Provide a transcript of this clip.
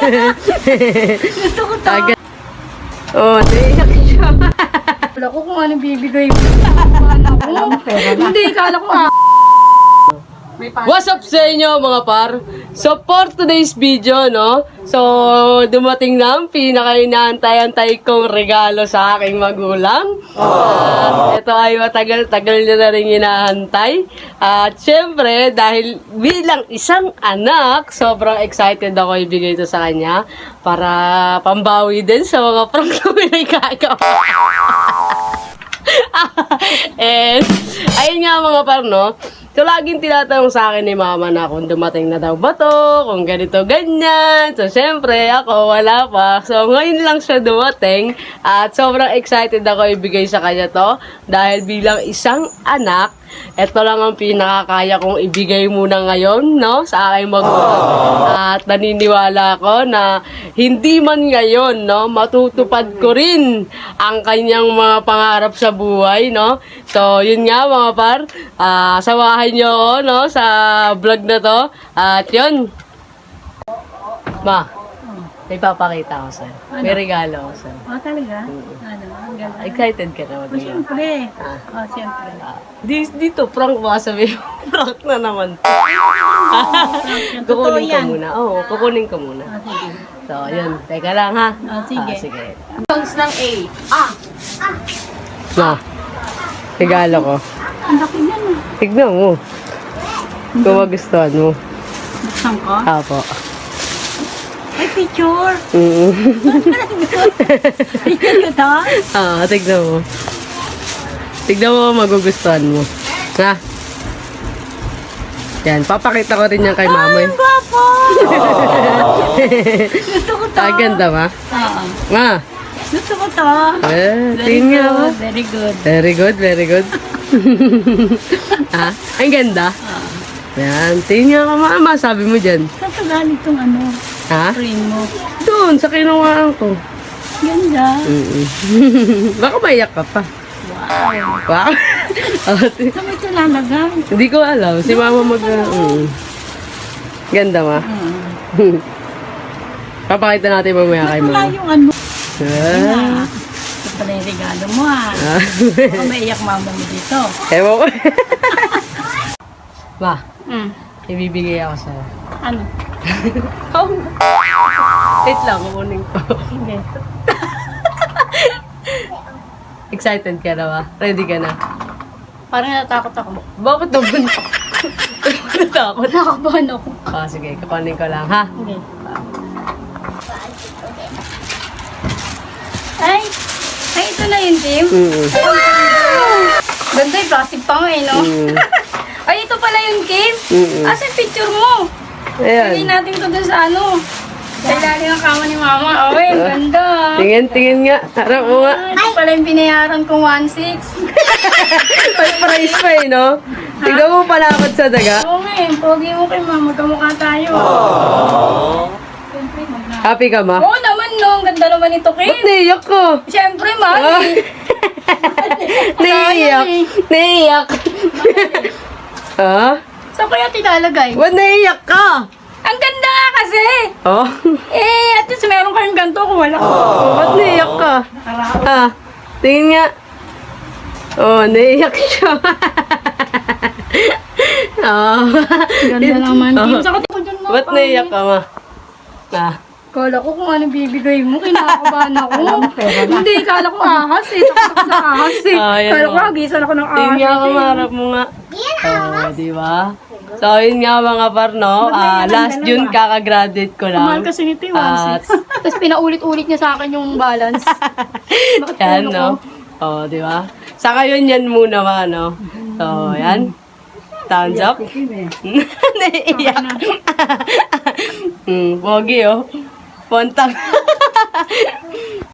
Gusto ko to. Oh, naiyak siya. Wala ko kung anong bibigay mo. Hindi, kala ko What's up sa inyo mga par? So for today's video, no? So dumating na ang pinaka-inaantay-antay kong regalo sa aking magulang. Ito ay matagal-tagal na rin hinahantay. At syempre, dahil bilang isang anak, sobrang excited ako ibigay ito sa kanya para pambawi din sa mga prank na pinagkagawa. And ayun nga mga par, no? So, laging tinatanong sa akin ni mama na kung dumating na daw ba to, kung ganito, ganyan. So, syempre, ako, wala pa. So, ngayon lang siya dumating. At sobrang excited ako ibigay sa kanya to. Dahil bilang isang anak, ito lang ang pinakakaya kong ibigay muna ngayon, no? Sa aking magulang. At naniniwala ko na hindi man ngayon, no? Matutupad ko rin ang kanyang mga pangarap sa buhay, no? So, yun nga mga par. Samahan nyo ako, no? Sa vlog na to. At yun. Ma, may papakita ko sa'yo. May regalo ko sa'yo. Oh, talaga? Ano, ang ganda. Excited ka na Oh, ba? siyempre. Oh, siyempre. Dito, prank ba? Sabi mo, prank na naman. Totoo Kukunin ko yan. muna. Oo, kukunin ko muna. Oh, sige. So, yun. Teka lang, ha? Oh, sige. Sige. Songs ng A. Ma, regalo ko. Ang laki yan. Tignan mo. Kung magustuhan mo. Buksan ko? Apo. Ay, picture. Picture ko to? Tignan mo. Tignan mo kung magugustuhan mo. Ha? Yan, papakita ko rin yan kay mama. Ang gwapo! Gusto ko to. Ganda ba? Oo. Ma, Gusto ko to. Very tingnan mo. good. Very good. Very good, very good. Ang ganda. Yan, tingnan ka mama, sabi mo dyan. Saan ka galing tong ano? Ha? Frame mo. Doon, sa kinuhaan ko. Ganda. Baka maiyak ka pa. Wow. Wow. Saan mo ito lalagay? Hindi ko alam. Si mama Ganda ma. Papakita natin mamaya kay Wala mama. yung ano. Ah. Ito pala yung regalo mo Baka maiyak mama mo dito. Ewan ko. Ma, ibibigay ako sa'yo. Ano? Wait lang, kukunin ko. Sige. Excited ka na ba? Ready ka na? Parang natakot ako. Bakit naman? Natakot. Nakakabahan ako. Sige, kukunin ko lang ha. Okay. Ay! Ay, ito na yun, Tim. Ganda yung plastic pa nga no? Ay, ito pala yung Kim. Asa yung picture mo? Lagay Ayan. natin ito dun sa ano. Sa ilalim ng kama ni Mama. Okay, ang ganda. Tingin nga. Harap mo nga. Ito pala yung binayaran kong 1.6. May price pa no? Tignan mo palakad sa daga. Oo nga eh, pogi mo kay Mama. Magkamukha tayo. Siyempre, magna. Happy ka ma? Oo naman no, ang ganda naman ito, Kim. Ba't naiyak ko? Siyempre, Mami. Naiyak. Naiyak. Ha? Saan ko yung tinalagay? Ba't naiyak ka? Ang ganda nga kasi. Oh? At least meron kayong ganito kung wala. Ba't naiyak ka? Ha? Tingin nga. Oh, naiyak siya. Ganda naman. Kim, saka ko dyan mo. Ba't naiyak ka ma? Kala ko kung anong bibigay mo, kinakabahan ako. Hindi, kala ko ahas eh. Takot sa ahas eh. Yan Kala ko mo. hagisan ako ng ahas. Tingin nga ka, marap mo nga. Oh, di ba? So, yun nga mga parno. Last June, kakagraduate ko Mahal lang. kasi nito yung 1.6. Tapos pinaulit-ulit niya sa akin yung balance. Bakit Yan, puno no? ko? Oh, di ba? Saka yun yan muna ma, no? So, yan. Thumbs up. Naiiyak. Pogi, oh. Pontang.